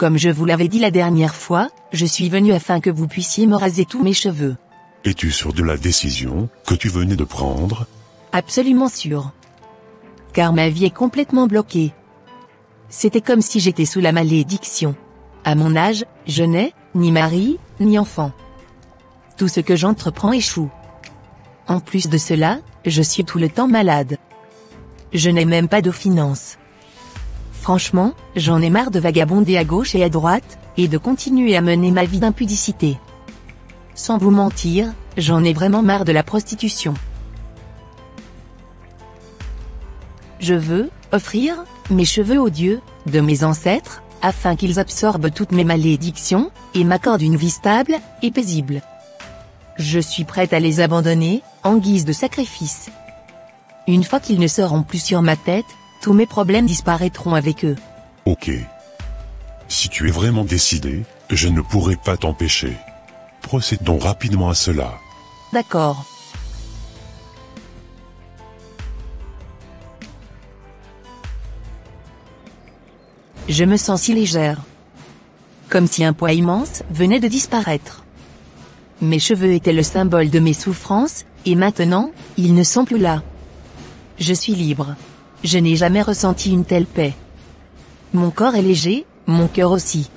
Comme je vous l'avais dit la dernière fois, je suis venu afin que vous puissiez me raser tous mes cheveux. Es-tu sûr de la décision que tu venais de prendre? Absolument sûr. Car ma vie est complètement bloquée. C'était comme si j'étais sous la malédiction. À mon âge, je n'ai ni mari, ni enfant. Tout ce que j'entreprends échoue. En plus de cela, je suis tout le temps malade. Je n'ai même pas de finances. Franchement, j'en ai marre de vagabonder à gauche et à droite, et de continuer à mener ma vie d'impudicité. Sans vous mentir, j'en ai vraiment marre de la prostitution. Je veux offrir mes cheveux aux dieux de mes ancêtres, afin qu'ils absorbent toutes mes malédictions, et m'accordent une vie stable et paisible. Je suis prête à les abandonner, en guise de sacrifice. Une fois qu'ils ne seront plus sur ma tête, tous mes problèmes disparaîtront avec eux. Ok. Si tu es vraiment décidé, je ne pourrai pas t'empêcher. Procédons rapidement à cela. D'accord. Je me sens si légère. Comme si un poids immense venait de disparaître. Mes cheveux étaient le symbole de mes souffrances, et maintenant, ils ne sont plus là. Je suis libre. Je n'ai jamais ressenti une telle paix. Mon corps est léger, mon cœur aussi.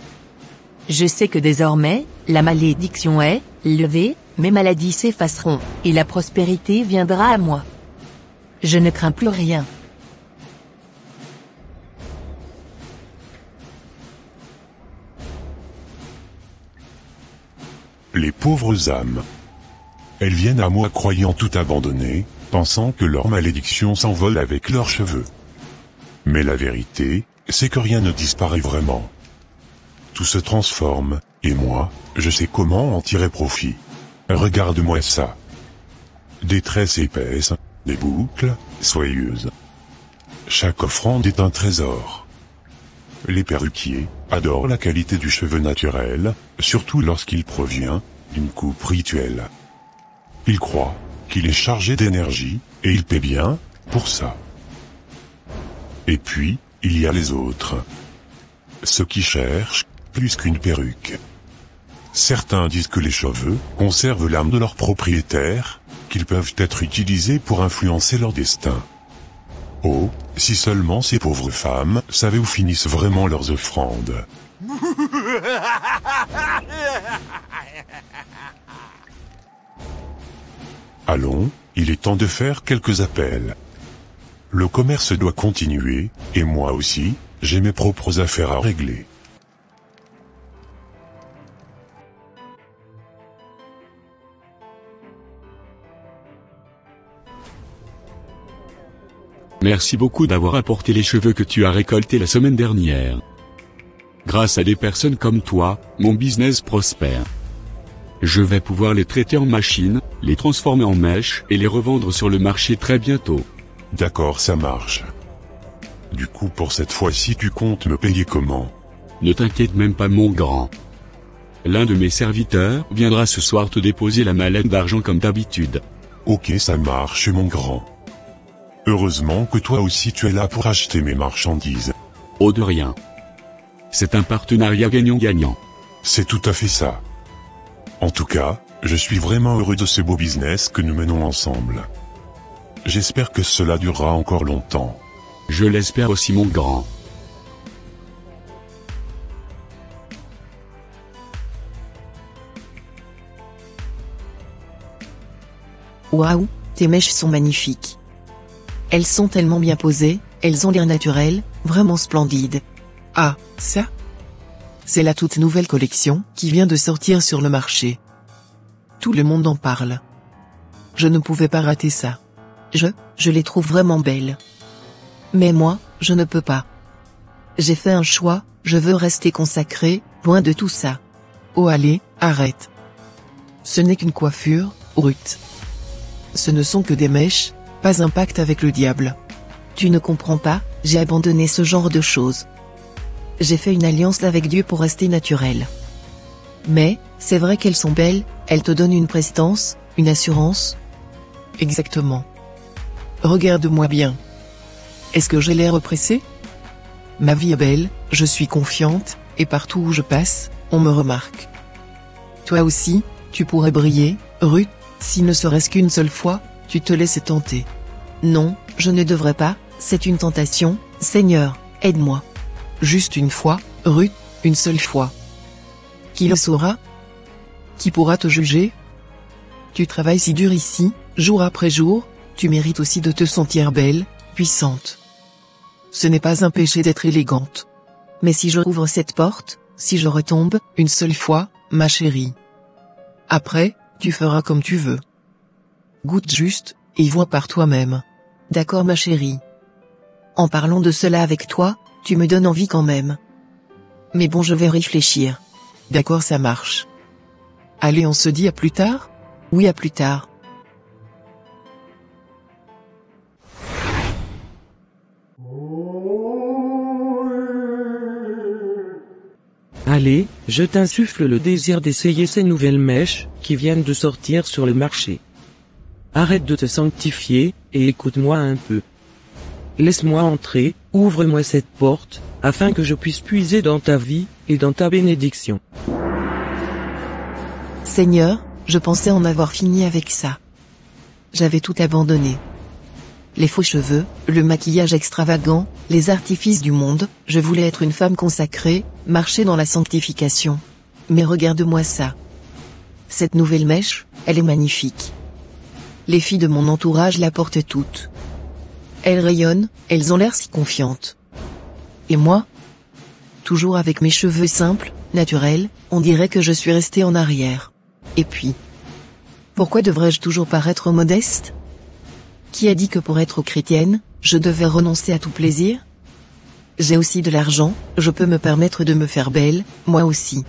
Je sais que désormais, la malédiction est levée, mes maladies s'effaceront, et la prospérité viendra à moi. Je ne crains plus rien. Les pauvres âmes. Elles viennent à moi croyant tout abandonner, pensant que leur malédiction s'envole avec leurs cheveux. Mais la vérité, c'est que rien ne disparaît vraiment. Tout se transforme, et moi, je sais comment en tirer profit. Regarde-moi ça. Des tresses épaisses, des boucles, soyeuses. Chaque offrande est un trésor. Les perruquiers adorent la qualité du cheveu naturel, surtout lorsqu'il provient d'une coupe rituelle. Ils croient qu'il est chargé d'énergie, et ils paient bien pour ça. Et puis, il y a les autres. Ceux qui cherchent plus qu'une perruque. Certains disent que les cheveux conservent l'âme de leur propriétaire, qu'ils peuvent être utilisés pour influencer leur destin. Oh, si seulement ces pauvres femmes savaient où finissent vraiment leurs offrandes. Allons, il est temps de faire quelques appels. Le commerce doit continuer, et moi aussi, j'ai mes propres affaires à régler. Merci beaucoup d'avoir apporté les cheveux que tu as récoltés la semaine dernière. Grâce à des personnes comme toi, mon business prospère. Je vais pouvoir les traiter en machine, les transformer en mèches et les revendre sur le marché très bientôt. D'accord, ça marche. Du coup, pour cette fois-ci, tu comptes me payer comment? Ne t'inquiète même pas, mon grand. L'un de mes serviteurs viendra ce soir te déposer la mallette d'argent comme d'habitude. Ok, ça marche, mon grand. Heureusement que toi aussi tu es là pour acheter mes marchandises. Oh, de rien. C'est un partenariat gagnant-gagnant. C'est tout à fait ça. En tout cas, je suis vraiment heureux de ce beau business que nous menons ensemble. J'espère que cela durera encore longtemps. Je l'espère aussi, mon grand. Waouh, tes mèches sont magnifiques. Elles sont tellement bien posées, elles ont l'air naturelles, vraiment splendides. Ah, ça? C'est la toute nouvelle collection qui vient de sortir sur le marché. Tout le monde en parle. Je ne pouvais pas rater ça. Je les trouve vraiment belles. Mais moi, je ne peux pas. J'ai fait un choix, je veux rester consacré, loin de tout ça. Oh allez, arrête. Ce n'est qu'une coiffure, Ruth. Ce ne sont que des mèches, pas un pacte avec le diable. Tu ne comprends pas, j'ai abandonné ce genre de choses. J'ai fait une alliance avec Dieu pour rester naturelle. Mais, c'est vrai qu'elles sont belles, elles te donnent une prestance, une assurance. Exactement. Regarde-moi bien. Est-ce que j'ai l'air oppressé? Ma vie est belle, je suis confiante, et partout où je passe, on me remarque. Toi aussi, tu pourrais briller, Ruth, si ne serait-ce qu'une seule fois, tu te laissais tenter. Non, je ne devrais pas, c'est une tentation, Seigneur, aide-moi. Juste une fois, Ruth, une seule fois. Qui le saura? Qui pourra te juger? Tu travailles si dur ici, jour après jour, tu mérites aussi de te sentir belle, puissante. Ce n'est pas un péché d'être élégante. Mais si je rouvre cette porte, si je retombe, une seule fois, ma chérie. Après, tu feras comme tu veux. Goûte juste, et vois par toi-même. D'accord ma chérie? En parlant de cela avec toi, tu me donnes envie quand même. Mais bon, je vais réfléchir. D'accord, ça marche. Allez, on se dit à plus tard? Oui, à plus tard. Allez, je t'insuffle le désir d'essayer ces nouvelles mèches, qui viennent de sortir sur le marché. Arrête de te sanctifier, et écoute-moi un peu. Laisse-moi entrer, ouvre-moi cette porte, afin que je puisse puiser dans ta vie, et dans ta bénédiction. Seigneur, je pensais en avoir fini avec ça. J'avais tout abandonné. Les faux cheveux, le maquillage extravagant, les artifices du monde, je voulais être une femme consacrée, marcher dans la sanctification. Mais regarde-moi ça. Cette nouvelle mèche, elle est magnifique. Les filles de mon entourage la portent toutes. Elles rayonnent, elles ont l'air si confiantes. Et moi? Toujours avec mes cheveux simples, naturels, on dirait que je suis restée en arrière. Et puis, pourquoi devrais-je toujours paraître modeste? Qui a dit que pour être chrétienne, je devais renoncer à tout plaisir? J'ai aussi de l'argent, je peux me permettre de me faire belle, moi aussi.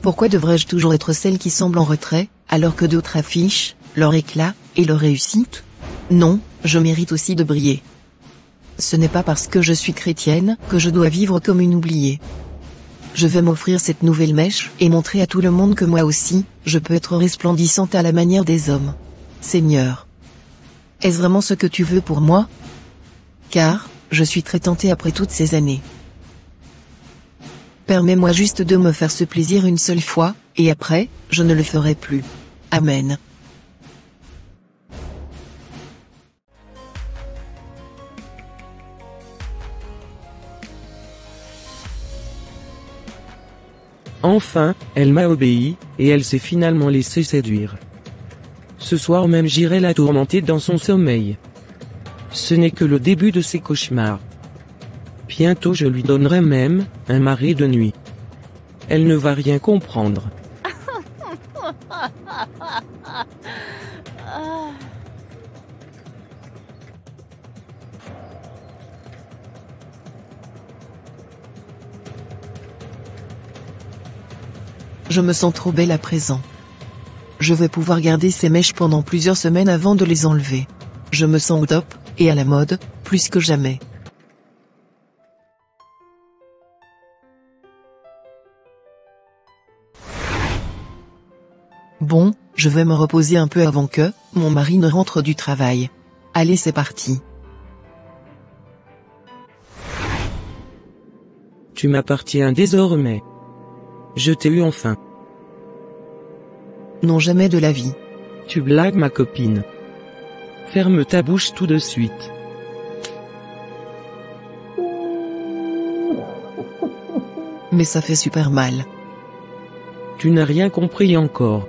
Pourquoi devrais-je toujours être celle qui semble en retrait, alors que d'autres affichent leur éclat et leur réussite? Non, je mérite aussi de briller. Ce n'est pas parce que je suis chrétienne que je dois vivre comme une oubliée. Je vais m'offrir cette nouvelle mèche et montrer à tout le monde que moi aussi, je peux être resplendissante à la manière des hommes. Seigneur, est-ce vraiment ce que tu veux pour moi? Car, je suis très tentée après toutes ces années. Permets-moi juste de me faire ce plaisir une seule fois, et après, je ne le ferai plus. Amen. Enfin, elle m'a obéi, et elle s'est finalement laissée séduire. Ce soir même j'irai la tourmenter dans son sommeil. Ce n'est que le début de ses cauchemars. Bientôt je lui donnerai même, un mari de nuit. Elle ne va rien comprendre. Je me sens trop belle à présent. Je vais pouvoir garder ces mèches pendant plusieurs semaines avant de les enlever. Je me sens au top, et à la mode, plus que jamais. Bon, je vais me reposer un peu avant que mon mari ne rentre du travail. Allez, c'est parti. Tu m'appartiens désormais. Je t'ai eu enfin. Non, jamais de la vie. Tu blagues ma copine. Ferme ta bouche tout de suite. Mais ça fait super mal. Tu n'as rien compris encore.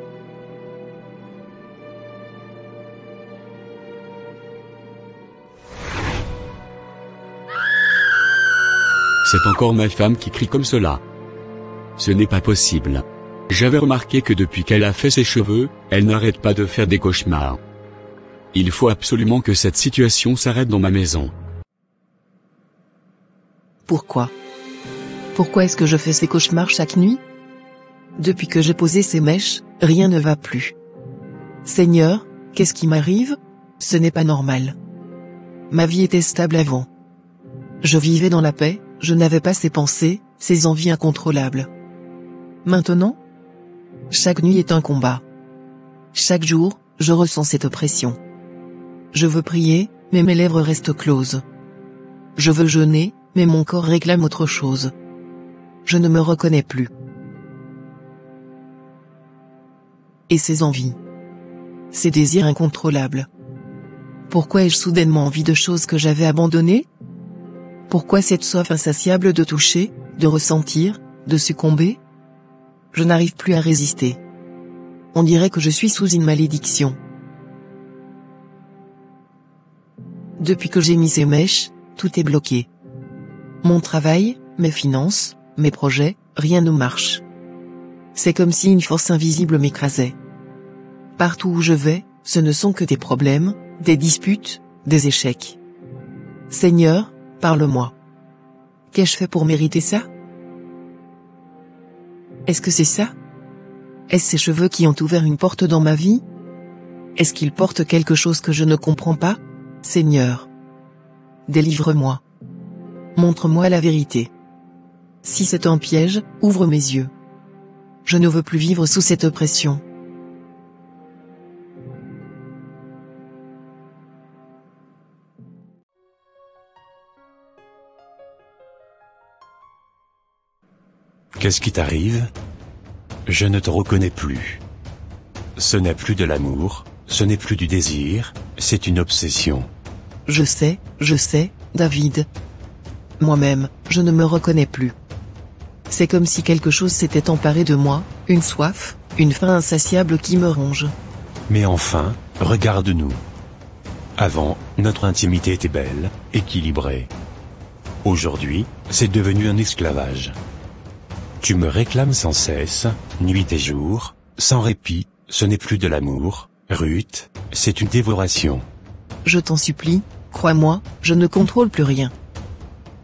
C'est encore ma femme qui crie comme cela. Ce n'est pas possible. J'avais remarqué que depuis qu'elle a fait ses cheveux, elle n'arrête pas de faire des cauchemars. Il faut absolument que cette situation s'arrête dans ma maison. Pourquoi? Pourquoi est-ce que je fais ces cauchemars chaque nuit? Depuis que j'ai posé ces mèches, rien ne va plus. Seigneur, qu'est-ce qui m'arrive? Ce n'est pas normal. Ma vie était stable avant. Je vivais dans la paix, je n'avais pas ces pensées, ces envies incontrôlables. Maintenant? Chaque nuit est un combat. Chaque jour, je ressens cette oppression. Je veux prier, mais mes lèvres restent closes. Je veux jeûner, mais mon corps réclame autre chose. Je ne me reconnais plus. Et ces envies. Ces désirs incontrôlables. Pourquoi ai-je soudainement envie de choses que j'avais abandonnées? Pourquoi cette soif insatiable de toucher, de ressentir, de succomber? Je n'arrive plus à résister. On dirait que je suis sous une malédiction. Depuis que j'ai mis ces mèches, tout est bloqué. Mon travail, mes finances, mes projets, rien ne marche. C'est comme si une force invisible m'écrasait. Partout où je vais, ce ne sont que des problèmes, des disputes, des échecs. Seigneur, parle-moi. Qu'ai-je fait pour mériter ça? Est-ce que c'est ça? Est-ce ces cheveux qui ont ouvert une porte dans ma vie? Est-ce qu'ils portent quelque chose que je ne comprends pas? Seigneur, délivre-moi. Montre-moi la vérité. Si c'est un piège, ouvre mes yeux. Je ne veux plus vivre sous cette oppression. Qu'est-ce qui t'arrive? Je ne te reconnais plus. Ce n'est plus de l'amour, ce n'est plus du désir, c'est une obsession. Je sais, David. Moi-même, je ne me reconnais plus. C'est comme si quelque chose s'était emparé de moi, une soif, une faim insatiable qui me ronge. Mais enfin, regarde-nous. Avant, notre intimité était belle, équilibrée. Aujourd'hui, c'est devenu un esclavage. Tu me réclames sans cesse, nuit et jour, sans répit, ce n'est plus de l'amour, Ruth, c'est une dévoration. Je t'en supplie, crois-moi, je ne contrôle plus rien.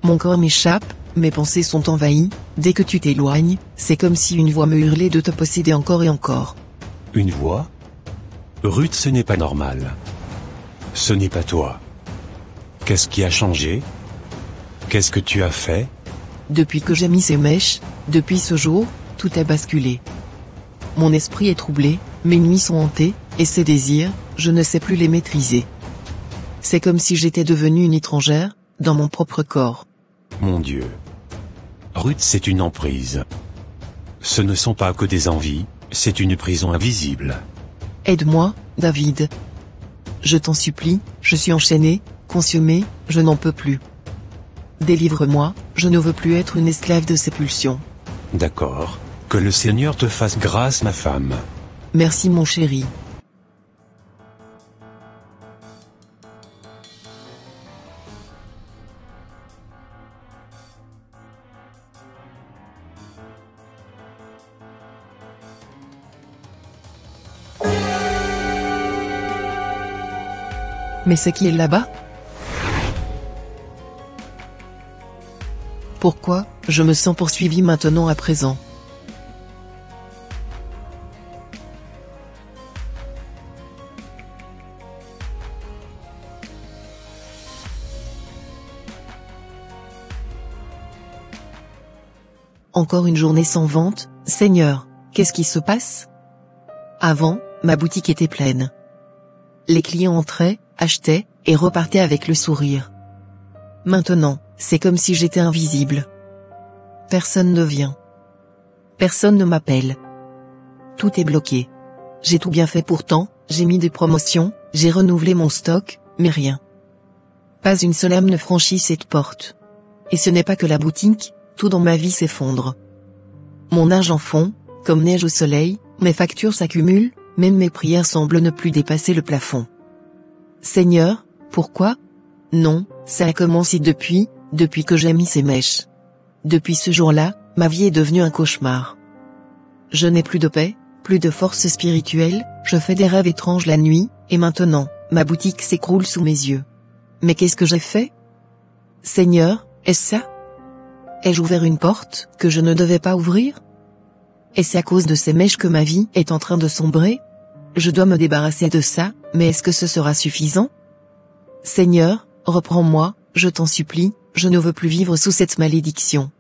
Mon corps m'échappe, mes pensées sont envahies, dès que tu t'éloignes, c'est comme si une voix me hurlait de te posséder encore et encore. Une voix? Ruth, ce n'est pas normal. Ce n'est pas toi. Qu'est-ce qui a changé? Qu'est-ce que tu as fait? Depuis que j'ai mis ces mèches, depuis ce jour, tout a basculé. Mon esprit est troublé, mes nuits sont hantées, et ces désirs, je ne sais plus les maîtriser. C'est comme si j'étais devenue une étrangère, dans mon propre corps. Mon Dieu. Ruth, c'est une emprise. Ce ne sont pas que des envies, c'est une prison invisible. Aide-moi, David. Je t'en supplie, je suis enchaînée, consumée, je n'en peux plus. Délivre-moi, je ne veux plus être une esclave de ces pulsions. D'accord. Que le Seigneur te fasse grâce, ma femme. Merci mon chéri. Mais c'est qui est là-bas? Pourquoi, je me sens poursuivi maintenant à présent? Encore une journée sans vente, Seigneur, qu'est-ce qui se passe? Avant, ma boutique était pleine. Les clients entraient, achetaient, et repartaient avec le sourire. Maintenant, c'est comme si j'étais invisible. Personne ne vient. Personne ne m'appelle. Tout est bloqué. J'ai tout bien fait pourtant, j'ai mis des promotions, j'ai renouvelé mon stock, mais rien. Pas une seule âme ne franchit cette porte. Et ce n'est pas que la boutique, tout dans ma vie s'effondre. Mon argent fond, comme neige au soleil, mes factures s'accumulent, même mes prières semblent ne plus dépasser le plafond. Seigneur, pourquoi? Non, ça a commencé depuis que j'ai mis ces mèches. Depuis ce jour-là, ma vie est devenue un cauchemar. Je n'ai plus de paix, plus de force spirituelle, je fais des rêves étranges la nuit, et maintenant, ma boutique s'écroule sous mes yeux. Mais qu'est-ce que j'ai fait? Seigneur, est-ce ça? Ai-je ouvert une porte que je ne devais pas ouvrir? Est-ce à cause de ces mèches que ma vie est en train de sombrer? Je dois me débarrasser de ça, mais est-ce que ce sera suffisant? Seigneur, reprends-moi, je t'en supplie, je ne veux plus vivre sous cette malédiction.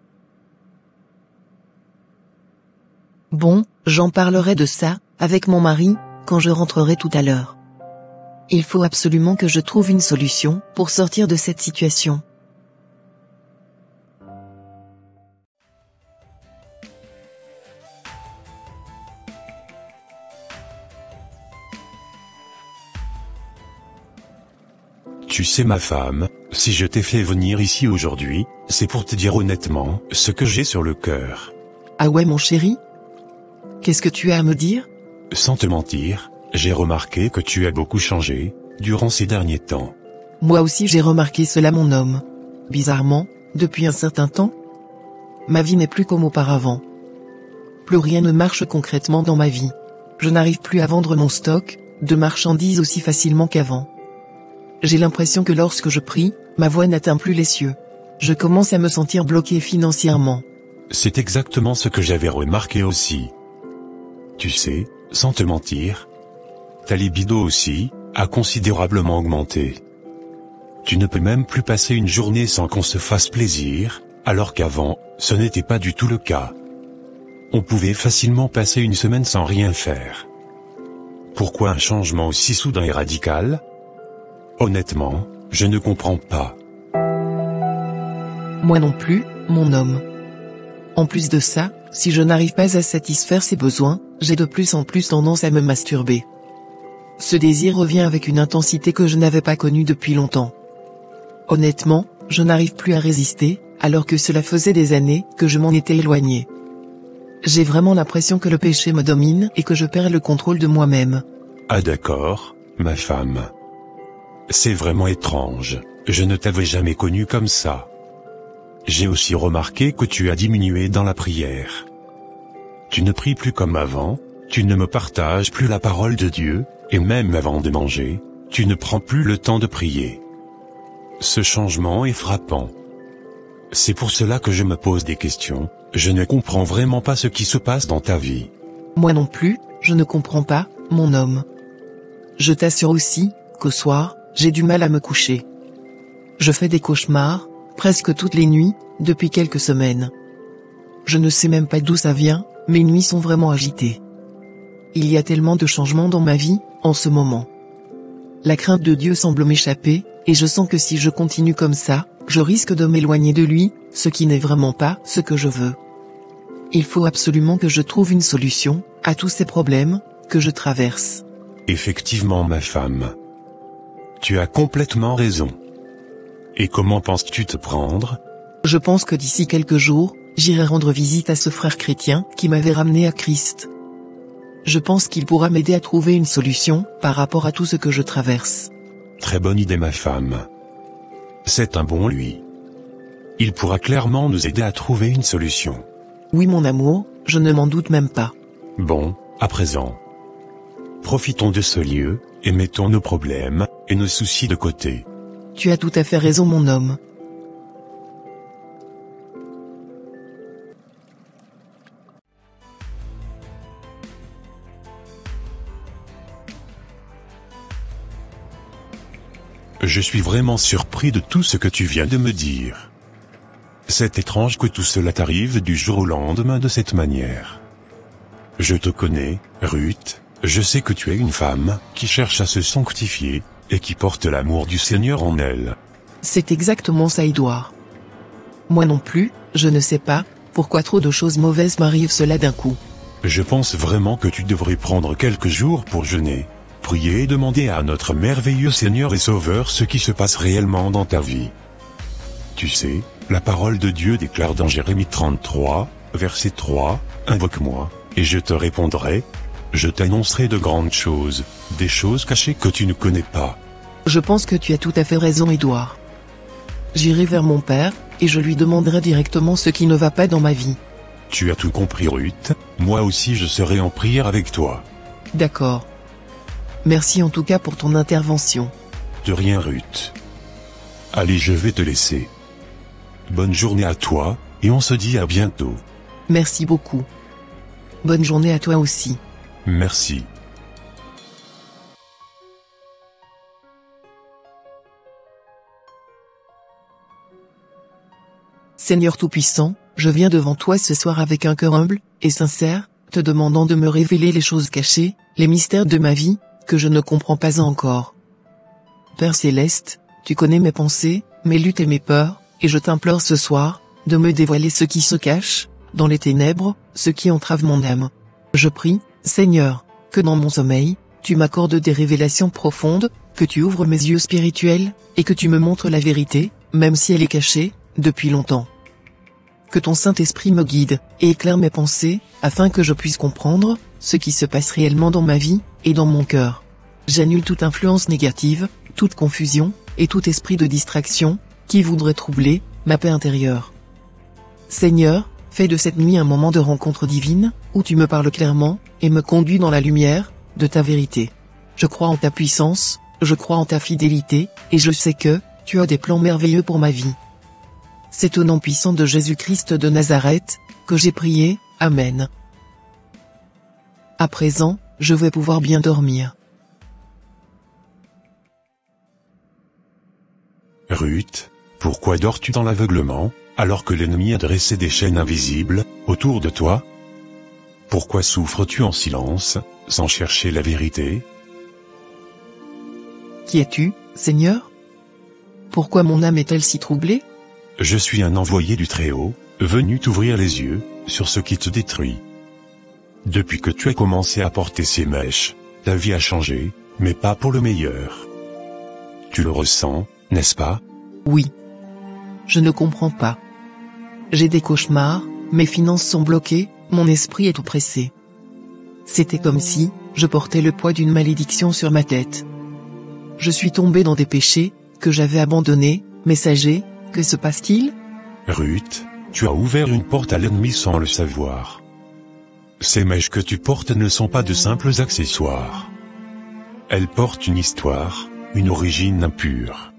Bon, j'en parlerai de ça, avec mon mari, quand je rentrerai tout à l'heure. Il faut absolument que je trouve une solution pour sortir de cette situation. sais ma femme, si je t'ai fait venir ici aujourd'hui, c'est pour te dire honnêtement ce que j'ai sur le cœur. Ah ouais mon chéri? Qu'est-ce que tu as à me dire? Sans te mentir, j'ai remarqué que tu as beaucoup changé, durant ces derniers temps. Moi aussi j'ai remarqué cela mon homme. Bizarrement, depuis un certain temps, ma vie n'est plus comme auparavant. Plus rien ne marche concrètement dans ma vie. Je n'arrive plus à vendre mon stock de marchandises aussi facilement qu'avant. J'ai l'impression que lorsque je prie, ma voix n'atteint plus les cieux. Je commence à me sentir bloqué financièrement. C'est exactement ce que j'avais remarqué aussi. Tu sais, sans te mentir, ta libido aussi a considérablement augmenté. Tu ne peux même plus passer une journée sans qu'on se fasse plaisir, alors qu'avant, ce n'était pas du tout le cas. On pouvait facilement passer une semaine sans rien faire. Pourquoi un changement aussi soudain et radical? Honnêtement, je ne comprends pas. Moi non plus, mon homme. En plus de ça, si je n'arrive pas à satisfaire ses besoins, j'ai de plus en plus tendance à me masturber. Ce désir revient avec une intensité que je n'avais pas connue depuis longtemps. Honnêtement, je n'arrive plus à résister, alors que cela faisait des années que je m'en étais éloigné. J'ai vraiment l'impression que le péché me domine et que je perds le contrôle de moi-même. Ah d'accord, ma femme. C'est vraiment étrange, je ne t'avais jamais connu comme ça. J'ai aussi remarqué que tu as diminué dans la prière. Tu ne pries plus comme avant, tu ne me partages plus la parole de Dieu, et même avant de manger, tu ne prends plus le temps de prier. Ce changement est frappant. C'est pour cela que je me pose des questions, je ne comprends vraiment pas ce qui se passe dans ta vie. Moi non plus, je ne comprends pas, mon homme. Je t'assure aussi, qu'au soir, j'ai du mal à me coucher. Je fais des cauchemars, presque toutes les nuits, depuis quelques semaines. Je ne sais même pas d'où ça vient, mes nuits sont vraiment agitées. Il y a tellement de changements dans ma vie, en ce moment. La crainte de Dieu semble m'échapper, et je sens que si je continue comme ça, je risque de m'éloigner de lui, ce qui n'est vraiment pas ce que je veux. Il faut absolument que je trouve une solution à tous ces problèmes que je traverse. Effectivement ma femme. Tu as complètement raison. Et comment penses-tu te prendre? Je pense que d'ici quelques jours, j'irai rendre visite à ce frère chrétien qui m'avait ramené à Christ. Je pense qu'il pourra m'aider à trouver une solution par rapport à tout ce que je traverse. Très bonne idée ma femme. C'est un bon lui. Il pourra clairement nous aider à trouver une solution. Oui mon amour, je ne m'en doute même pas. Bon, à présent. Profitons de ce lieu, et mettons nos problèmes et nos soucis de côté. Tu as tout à fait raison mon homme. Je suis vraiment surpris de tout ce que tu viens de me dire. C'est étrange que tout cela t'arrive du jour au lendemain de cette manière. Je te connais, Ruth, je sais que tu es une femme qui cherche à se sanctifier, et qui porte l'amour du Seigneur en elle. C'est exactement ça Édouard. Moi non plus, je ne sais pas, pourquoi trop de choses mauvaises m'arrivent cela d'un coup. Je pense vraiment que tu devrais prendre quelques jours pour jeûner, prier et demander à notre merveilleux Seigneur et Sauveur ce qui se passe réellement dans ta vie. Tu sais, la parole de Dieu déclare dans Jérémie 33, verset 3, « Invoque-moi, et je te répondrai. Je t'annoncerai de grandes choses, des choses cachées que tu ne connais pas. » Je pense que tu as tout à fait raison Édouard. J'irai vers mon père, et je lui demanderai directement ce qui ne va pas dans ma vie. Tu as tout compris Ruth, moi aussi je serai en prière avec toi. D'accord. Merci en tout cas pour ton intervention. De rien Ruth. Allez je vais te laisser. Bonne journée à toi, et on se dit à bientôt. Merci beaucoup. Bonne journée à toi aussi. Merci. Seigneur Tout-Puissant, je viens devant toi ce soir avec un cœur humble et sincère, te demandant de me révéler les choses cachées, les mystères de ma vie, que je ne comprends pas encore. Père Céleste, tu connais mes pensées, mes luttes et mes peurs, et je t'implore ce soir, de me dévoiler ce qui se cache, dans les ténèbres, ce qui entrave mon âme. Je prie, Seigneur, que dans mon sommeil, tu m'accordes des révélations profondes, que tu ouvres mes yeux spirituels, et que tu me montres la vérité, même si elle est cachée, depuis longtemps. Que ton Saint-Esprit me guide, et éclaire mes pensées, afin que je puisse comprendre ce qui se passe réellement dans ma vie, et dans mon cœur. J'annule toute influence négative, toute confusion, et tout esprit de distraction, qui voudrait troubler ma paix intérieure. Seigneur, fais de cette nuit un moment de rencontre divine, où tu me parles clairement, et me conduis dans la lumière de ta vérité. Je crois en ta puissance, je crois en ta fidélité, et je sais que tu as des plans merveilleux pour ma vie. C'est au nom puissant de Jésus-Christ de Nazareth que j'ai prié, Amen. À présent, je vais pouvoir bien dormir. Ruth, pourquoi dors-tu dans l'aveuglement, alors que l'ennemi a dressé des chaînes invisibles autour de toi? Pourquoi souffres-tu en silence, sans chercher la vérité? Qui es-tu, Seigneur? Pourquoi mon âme est-elle si troublée? Je suis un envoyé du Très-Haut, venu t'ouvrir les yeux sur ce qui te détruit. Depuis que tu as commencé à porter ces mèches, ta vie a changé, mais pas pour le meilleur. Tu le ressens, n'est-ce pas? Oui. Je ne comprends pas. J'ai des cauchemars, mes finances sont bloquées, mon esprit est oppressé. C'était comme si je portais le poids d'une malédiction sur ma tête. Je suis tombé dans des péchés que j'avais abandonnés, messager, que se passe-t-il? Ruth, tu as ouvert une porte à l'ennemi sans le savoir. Ces mèches que tu portes ne sont pas de simples accessoires. Elles portent une histoire, une origine impure.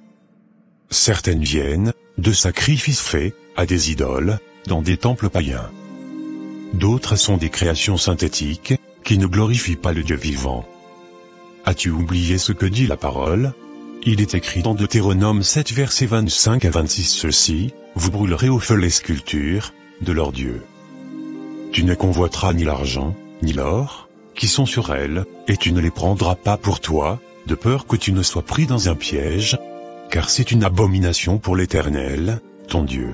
Certaines viennent de sacrifices faits à des idoles, dans des temples païens. D'autres sont des créations synthétiques, qui ne glorifient pas le Dieu vivant. As-tu oublié ce que dit la parole? Il est écrit dans Deutéronome 7 versets 25 à 26 ceci, vous brûlerez au feu les sculptures de leurs dieux. Tu ne convoiteras ni l'argent, ni l'or, qui sont sur elles, et tu ne les prendras pas pour toi, de peur que tu ne sois pris dans un piège, car c'est une abomination pour l'Éternel, ton Dieu.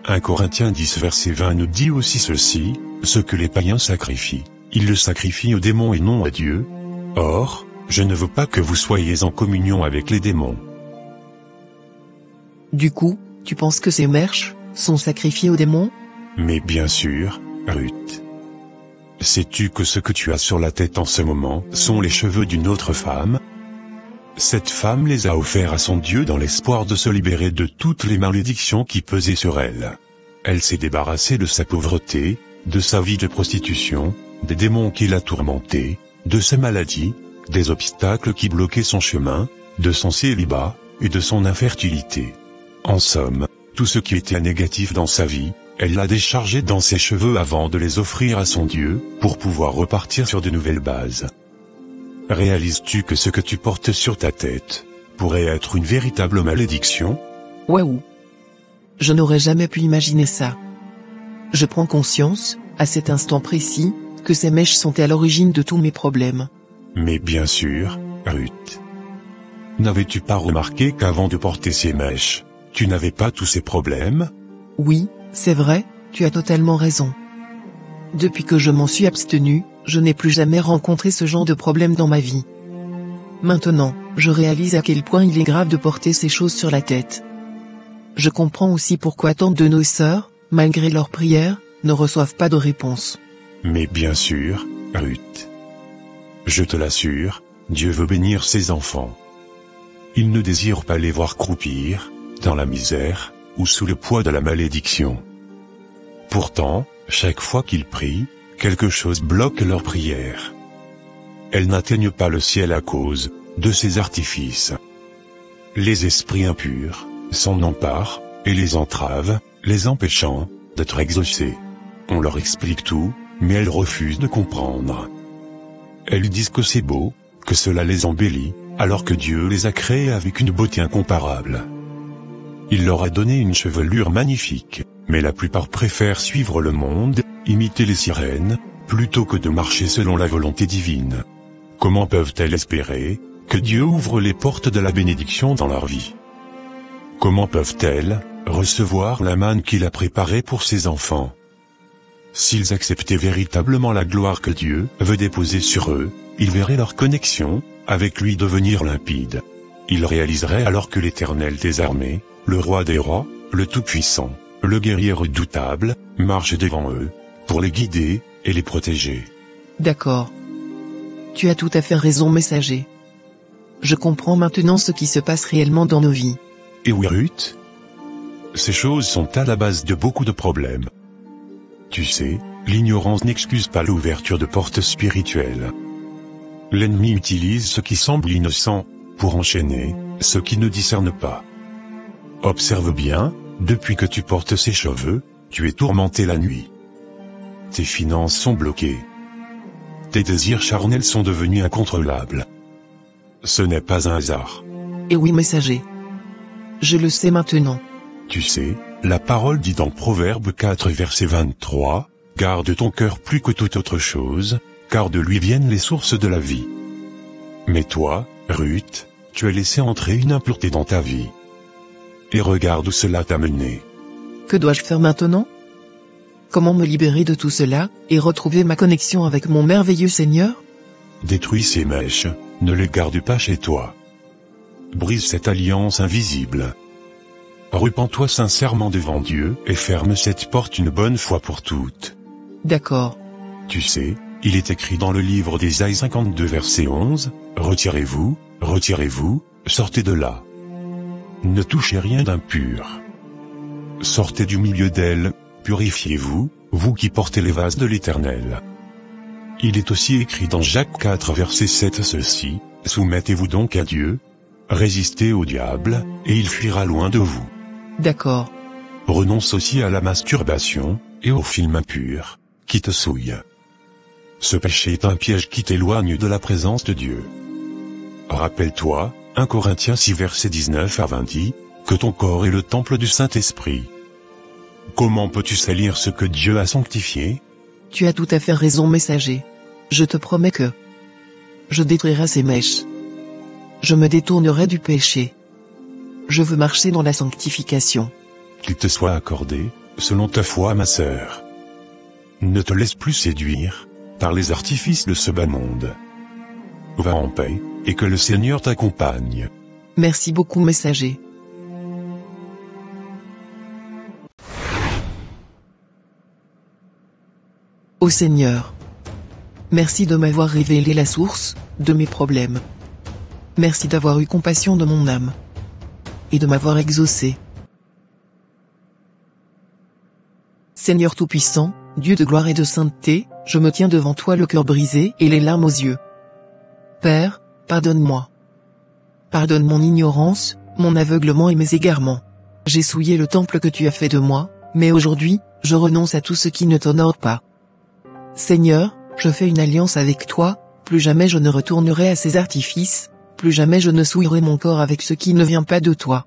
1 Corinthiens 10 verset 20 nous dit aussi ceci, ce que les païens sacrifient, ils le sacrifient aux démons et non à Dieu. Or, je ne veux pas que vous soyez en communion avec les démons. Du coup, tu penses que ces mèches sont sacrifiées aux démons? Mais bien sûr, Ruth. Sais-tu que ce que tu as sur la tête en ce moment sont les cheveux d'une autre femme? Cette femme les a offerts à son Dieu dans l'espoir de se libérer de toutes les malédictions qui pesaient sur elle. Elle s'est débarrassée de sa pauvreté, de sa vie de prostitution, des démons qui la tourmentaient, de ses maladies, des obstacles qui bloquaient son chemin, de son célibat, et de son infertilité. En somme, tout ce qui était négatif dans sa vie, elle l'a déchargé dans ses cheveux avant de les offrir à son Dieu, pour pouvoir repartir sur de nouvelles bases. Réalises-tu que ce que tu portes sur ta tête pourrait être une véritable malédiction? Waouh! Je n'aurais jamais pu imaginer ça. Je prends conscience, à cet instant précis, que ces mèches sont à l'origine de tous mes problèmes. Mais bien sûr, Ruth. N'avais-tu pas remarqué qu'avant de porter ces mèches, tu n'avais pas tous ces problèmes? Oui, c'est vrai, tu as totalement raison. Depuis que je m'en suis abstenu, je n'ai plus jamais rencontré ce genre de problème dans ma vie. Maintenant, je réalise à quel point il est grave de porter ces choses sur la tête. Je comprends aussi pourquoi tant de nos sœurs, malgré leurs prières, ne reçoivent pas de réponse. Mais bien sûr, Ruth. Je te l'assure, Dieu veut bénir ses enfants. Il ne désire pas les voir croupir, dans la misère, ou sous le poids de la malédiction. Pourtant, chaque fois qu'ils prient, quelque chose bloque leur prière. Elles n'atteignent pas le ciel à cause de ces artifices. Les esprits impurs s'en emparent, et les entravent, les empêchant d'être exaucés. On leur explique tout, mais elles refusent de comprendre. Elles disent que c'est beau, que cela les embellit, alors que Dieu les a créés avec une beauté incomparable. Il leur a donné une chevelure magnifique, mais la plupart préfèrent suivre le monde, imiter les sirènes, plutôt que de marcher selon la volonté divine. Comment peuvent-elles espérer que Dieu ouvre les portes de la bénédiction dans leur vie? Comment peuvent-elles recevoir la manne qu'il a préparée pour ses enfants? S'ils acceptaient véritablement la gloire que Dieu veut déposer sur eux, ils verraient leur connexion avec lui devenir limpide. il réaliserait alors que l'Éternel des armées, le roi des rois, le Tout-Puissant, le guerrier redoutable, marche devant eux, pour les guider, et les protéger. D'accord. Tu as tout à fait raison, messager. Je comprends maintenant ce qui se passe réellement dans nos vies. Et oui, Ruth? Ces choses sont à la base de beaucoup de problèmes. Tu sais, l'ignorance n'excuse pas l'ouverture de portes spirituelles. L'ennemi utilise ce qui semble innocent, pour enchaîner, ceux qui ne discernent pas. Observe bien, depuis que tu portes ces cheveux, tu es tourmenté la nuit. Tes finances sont bloquées. Tes désirs charnels sont devenus incontrôlables. Ce n'est pas un hasard. Et oui, messager. Je le sais maintenant. Tu sais, la parole dit dans Proverbe 4 verset 23, « Garde ton cœur plus que toute autre chose, car de lui viennent les sources de la vie. » Mais toi, Ruth, tu as laissé entrer une impureté dans ta vie. Et regarde où cela t'a mené. Que dois-je faire maintenant? Comment me libérer de tout cela, et retrouver ma connexion avec mon merveilleux Seigneur? Détruis ces mèches, ne les garde pas chez toi. Brise cette alliance invisible. Repens-toi sincèrement devant Dieu et ferme cette porte une bonne fois pour toutes. D'accord. Tu sais, il est écrit dans le livre d'Ésaïe 52 verset 11, « Retirez-vous, retirez-vous, sortez de là. Ne touchez rien d'impur. Sortez du milieu d'elle, purifiez-vous, vous qui portez les vases de l'Éternel. » Il est aussi écrit dans Jacques 4 verset 7 ceci, « Soumettez-vous donc à Dieu, résistez au diable, et il fuira loin de vous. » D'accord. Renonce aussi à la masturbation, et aux films impurs, qui te souillent. Ce péché est un piège qui t'éloigne de la présence de Dieu. Rappelle-toi, 1 Corinthiens 6 verset 19 à 20 dit, que ton corps est le temple du Saint-Esprit. Comment peux-tu salir ce que Dieu a sanctifié? Tu as tout à fait raison, messager. Je te promets que je détruirai ces mèches. Je me détournerai du péché. Je veux marcher dans la sanctification. Qu'il te soit accordé, selon ta foi, ma sœur. Ne te laisse plus séduire par les artifices de ce bas monde. Va en paix, et que le Seigneur t'accompagne. Merci beaucoup, messager. Ô Seigneur, merci de m'avoir révélé la source de mes problèmes. Merci d'avoir eu compassion de mon âme et de m'avoir exaucé. Seigneur Tout-Puissant, Dieu de gloire et de sainteté, je me tiens devant toi le cœur brisé et les larmes aux yeux. Père, pardonne-moi. Pardonne mon ignorance, mon aveuglement et mes égarements. J'ai souillé le temple que tu as fait de moi, mais aujourd'hui, je renonce à tout ce qui ne t'honore pas. Seigneur, je fais une alliance avec toi, plus jamais je ne retournerai à ces artifices, plus jamais je ne souillerai mon corps avec ce qui ne vient pas de toi.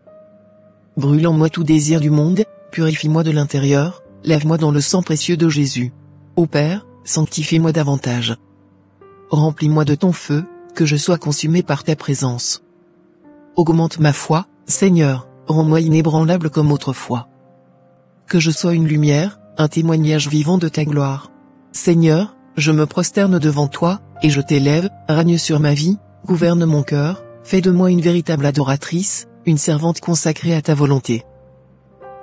Brûle en moi tout désir du monde, purifie-moi de l'intérieur, lave-moi dans le sang précieux de Jésus. Ô Père, sanctifie-moi davantage. Remplis-moi de ton feu, que je sois consumé par ta présence. Augmente ma foi, Seigneur, rends-moi inébranlable comme autrefois. Que je sois une lumière, un témoignage vivant de ta gloire. Seigneur, je me prosterne devant toi, et je t'élève, règne sur ma vie, gouverne mon cœur, fais de moi une véritable adoratrice, une servante consacrée à ta volonté.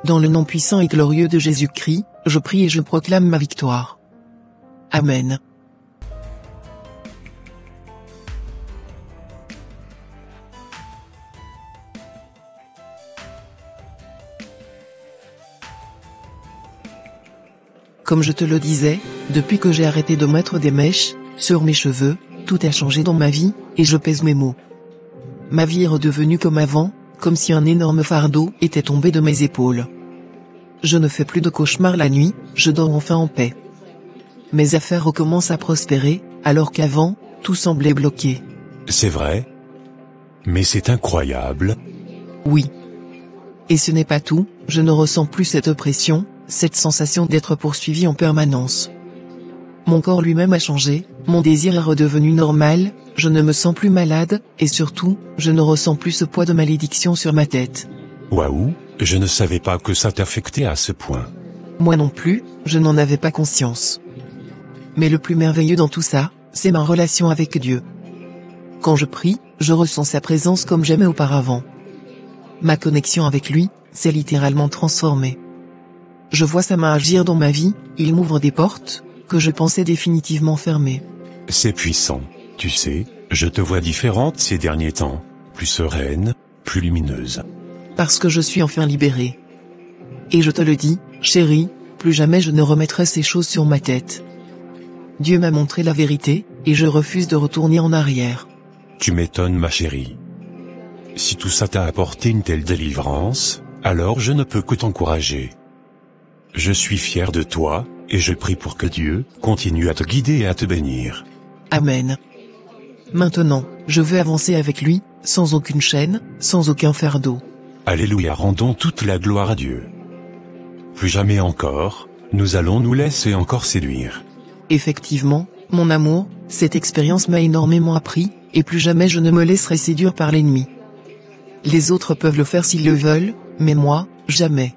Dans le nom puissant et glorieux de Jésus-Christ, je prie et je proclame ma victoire. Amen. Comme je te le disais, depuis que j'ai arrêté de mettre des mèches sur mes cheveux, tout a changé dans ma vie, et je pèse mes mots. Ma vie est redevenue comme avant, comme si un énorme fardeau était tombé de mes épaules. Je ne fais plus de cauchemars la nuit, je dors enfin en paix. Mes affaires recommencent à prospérer, alors qu'avant, tout semblait bloqué. C'est vrai? Mais c'est incroyable. Oui. Et ce n'est pas tout, je ne ressens plus cette oppression, cette sensation d'être poursuivi en permanence. Mon corps lui-même a changé, mon désir est redevenu normal, je ne me sens plus malade, et surtout, je ne ressens plus ce poids de malédiction sur ma tête. Waouh, je ne savais pas que ça t'affectait à ce point. Moi non plus, je n'en avais pas conscience. Mais le plus merveilleux dans tout ça, c'est ma relation avec Dieu. Quand je prie, je ressens sa présence comme jamais auparavant. Ma connexion avec lui s'est littéralement transformée. Je vois sa main agir dans ma vie, il m'ouvre des portes que je pensais définitivement fermées. C'est puissant, tu sais, je te vois différente ces derniers temps, plus sereine, plus lumineuse. Parce que je suis enfin libérée. Et je te le dis, chérie, plus jamais je ne remettrai ces choses sur ma tête. Dieu m'a montré la vérité, et je refuse de retourner en arrière. Tu m'étonnes ma chérie. Si tout ça t'a apporté une telle délivrance, alors je ne peux que t'encourager. Je suis fier de toi, et je prie pour que Dieu continue à te guider et à te bénir. Amen. Maintenant, je veux avancer avec lui, sans aucune chaîne, sans aucun fardeau. Alléluia, rendons toute la gloire à Dieu. Plus jamais encore, nous allons nous laisser encore séduire. Effectivement, mon amour, cette expérience m'a énormément appris, et plus jamais je ne me laisserai séduire par l'ennemi. Les autres peuvent le faire s'ils le veulent, mais moi, jamais.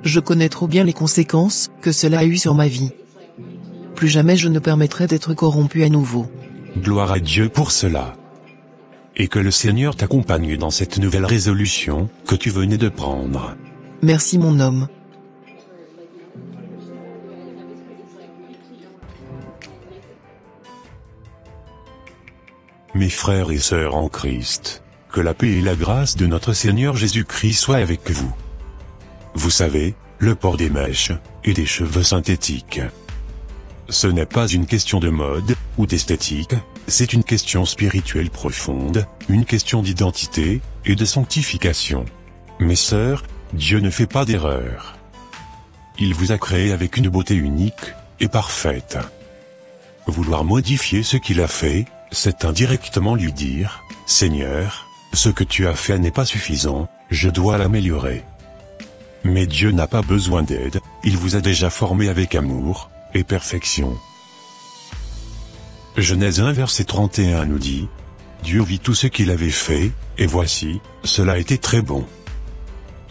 Je connais trop bien les conséquences que cela a eu sur ma vie. Plus jamais je ne permettrai d'être corrompu à nouveau. Gloire à Dieu pour cela. Et que le Seigneur t'accompagne dans cette nouvelle résolution que tu venais de prendre. Merci mon homme. Mes frères et sœurs en Christ, que la paix et la grâce de notre Seigneur Jésus-Christ soient avec vous. Vous savez, le port des mèches et des cheveux synthétiques. Ce n'est pas une question de mode ou d'esthétique, c'est une question spirituelle profonde, une question d'identité et de sanctification. Mes sœurs, Dieu ne fait pas d'erreur. Il vous a créé avec une beauté unique et parfaite. Vouloir modifier ce qu'il a fait, c'est indirectement lui dire, « Seigneur, ce que tu as fait n'est pas suffisant, je dois l'améliorer. » Mais Dieu n'a pas besoin d'aide, il vous a déjà formé avec amour et perfection. Genèse 1 verset 31 nous dit, « Dieu vit tout ce qu'il avait fait, et voici, cela était très bon. »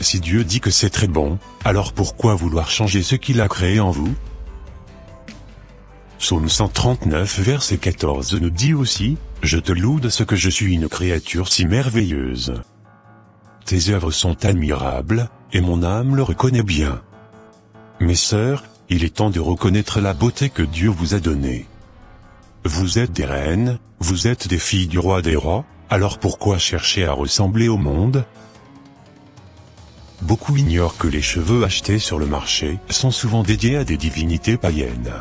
Si Dieu dit que c'est très bon, alors pourquoi vouloir changer ce qu'il a créé en vous? Psaume 139 verset 14 nous dit aussi, « Je te loue de ce que je suis une créature si merveilleuse. Tes œuvres sont admirables, et mon âme le reconnaît bien. » Mes sœurs, il est temps de reconnaître la beauté que Dieu vous a donnée. Vous êtes des reines, vous êtes des filles du roi des rois, alors pourquoi chercher à ressembler au monde? Beaucoup ignorent que les cheveux achetés sur le marché sont souvent dédiés à des divinités païennes.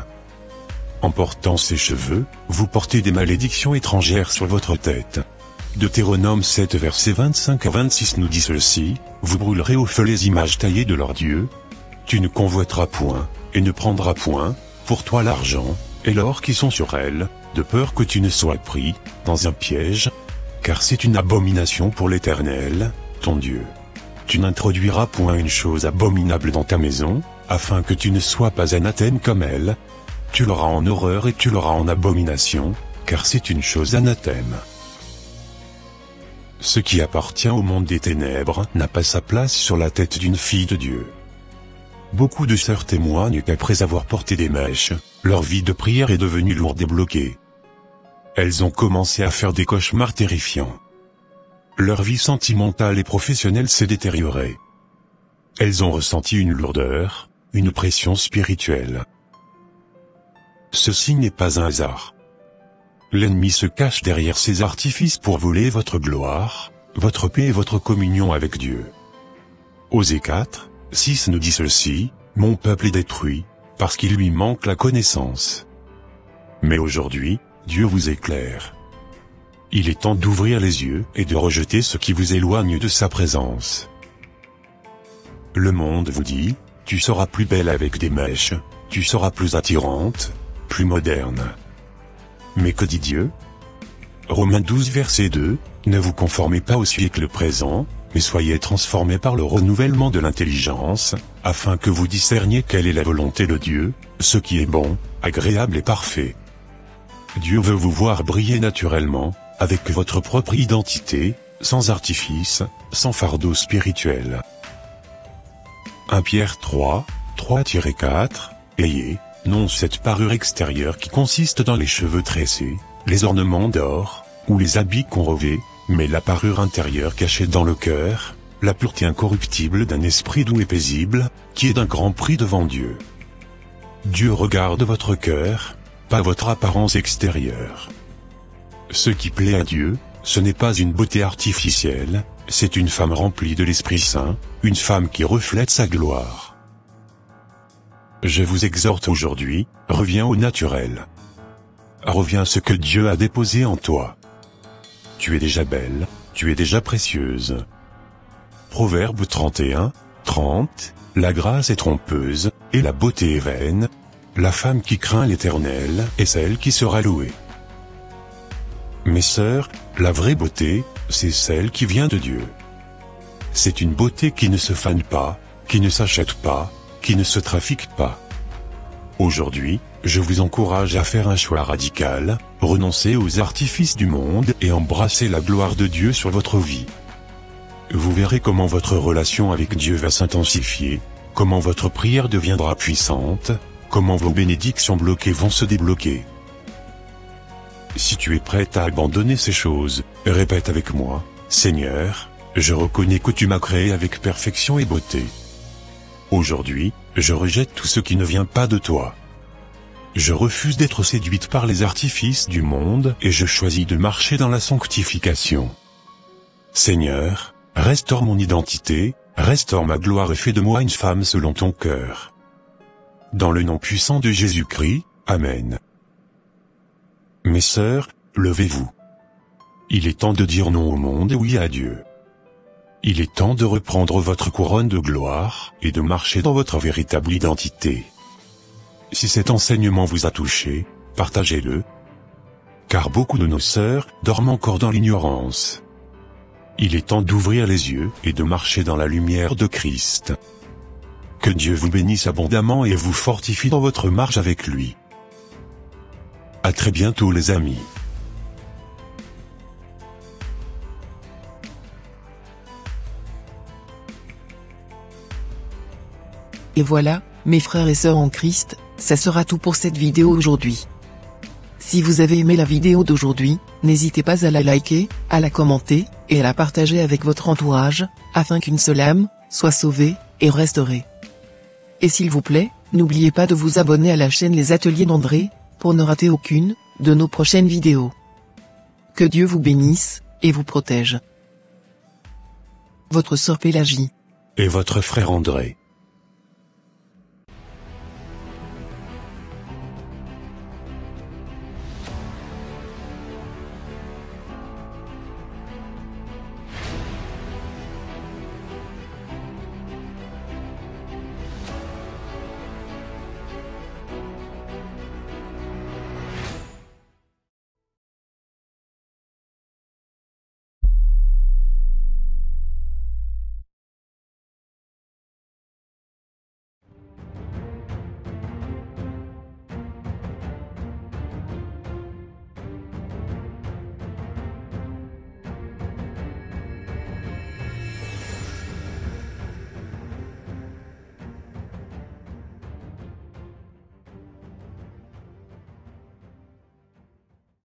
En portant ces cheveux, vous portez des malédictions étrangères sur votre tête. Deutéronome 7 versets 25 à 26 nous dit ceci, « Vous brûlerez au feu les images taillées de leurs dieux. Tu ne convoiteras point, et ne prendras point, pour toi l'argent, et l'or qui sont sur elles, de peur que tu ne sois pris, dans un piège, car c'est une abomination pour l'Éternel, ton Dieu. Tu n'introduiras point une chose abominable dans ta maison, afin que tu ne sois pas anathème comme elle. Tu l'auras en horreur et tu l'auras en abomination, car c'est une chose anathème. » Ce qui appartient au monde des ténèbres n'a pas sa place sur la tête d'une fille de Dieu. Beaucoup de sœurs témoignent qu'après avoir porté des mèches, leur vie de prière est devenue lourde et bloquée. Elles ont commencé à faire des cauchemars terrifiants. Leur vie sentimentale et professionnelle s'est détériorée. Elles ont ressenti une lourdeur, une pression spirituelle. Ceci n'est pas un hasard. L'ennemi se cache derrière ces artifices pour voler votre gloire, votre paix et votre communion avec Dieu. Osée 4, 6 nous dit ceci, « Mon peuple est détruit, parce qu'il lui manque la connaissance. » Mais aujourd'hui, Dieu vous éclaire. Il est temps d'ouvrir les yeux et de rejeter ce qui vous éloigne de sa présence. Le monde vous dit, tu seras plus belle avec des mèches, tu seras plus attirante, plus moderne. Mais que dit Dieu? Romains 12 verset 2, ne vous conformez pas au siècle présent, mais soyez transformés par le renouvellement de l'intelligence, afin que vous discerniez quelle est la volonté de Dieu, ce qui est bon, agréable et parfait. Dieu veut vous voir briller naturellement, avec votre propre identité, sans artifice, sans fardeau spirituel. 1 Pierre 3, 3-4, ayez, non cette parure extérieure qui consiste dans les cheveux tressés, les ornements d'or, ou les habits qu'on revêt, mais la parure intérieure cachée dans le cœur, la pureté incorruptible d'un esprit doux et paisible, qui est d'un grand prix devant Dieu. Dieu regarde votre cœur, pas votre apparence extérieure. Ce qui plaît à Dieu, ce n'est pas une beauté artificielle, c'est une femme remplie de l'Esprit Saint, une femme qui reflète sa gloire. Je vous exhorte aujourd'hui, reviens au naturel. Reviens à ce que Dieu a déposé en toi. Tu es déjà belle, tu es déjà précieuse. Proverbe 31, 30, la grâce est trompeuse, et la beauté est vaine. La femme qui craint l'Éternel est celle qui sera louée. Mes sœurs, la vraie beauté, c'est celle qui vient de Dieu. C'est une beauté qui ne se fane pas, qui ne s'achète pas, qui ne se trafique pas. Aujourd'hui, je vous encourage à faire un choix radical, renoncer aux artifices du monde et embrasser la gloire de Dieu sur votre vie. Vous verrez comment votre relation avec Dieu va s'intensifier, comment votre prière deviendra puissante, comment vos bénédictions bloquées vont se débloquer. Si tu es prête à abandonner ces choses, répète avec moi, Seigneur, je reconnais que tu m'as créé avec perfection et beauté. Aujourd'hui, je rejette tout ce qui ne vient pas de toi. Je refuse d'être séduite par les artifices du monde et je choisis de marcher dans la sanctification. Seigneur, restaure mon identité, restaure ma gloire et fais de moi une femme selon ton cœur. Dans le nom puissant de Jésus-Christ, Amen. Mes sœurs, levez-vous. Il est temps de dire non au monde et oui à Dieu. Il est temps de reprendre votre couronne de gloire et de marcher dans votre véritable identité. Si cet enseignement vous a touché, partagez-le. Car beaucoup de nos sœurs dorment encore dans l'ignorance. Il est temps d'ouvrir les yeux et de marcher dans la lumière de Christ. Que Dieu vous bénisse abondamment et vous fortifie dans votre marche avec lui. À très bientôt les amis. Et voilà, mes frères et sœurs en Christ, ça sera tout pour cette vidéo aujourd'hui. Si vous avez aimé la vidéo d'aujourd'hui, n'hésitez pas à la liker, à la commenter, et à la partager avec votre entourage, afin qu'une seule âme soit sauvée et restaurée. Et s'il vous plaît, n'oubliez pas de vous abonner à la chaîne Les Ateliers d'André, pour ne rater aucune de nos prochaines vidéos. Que Dieu vous bénisse et vous protège. Votre sœur Pélagie. Et votre frère André.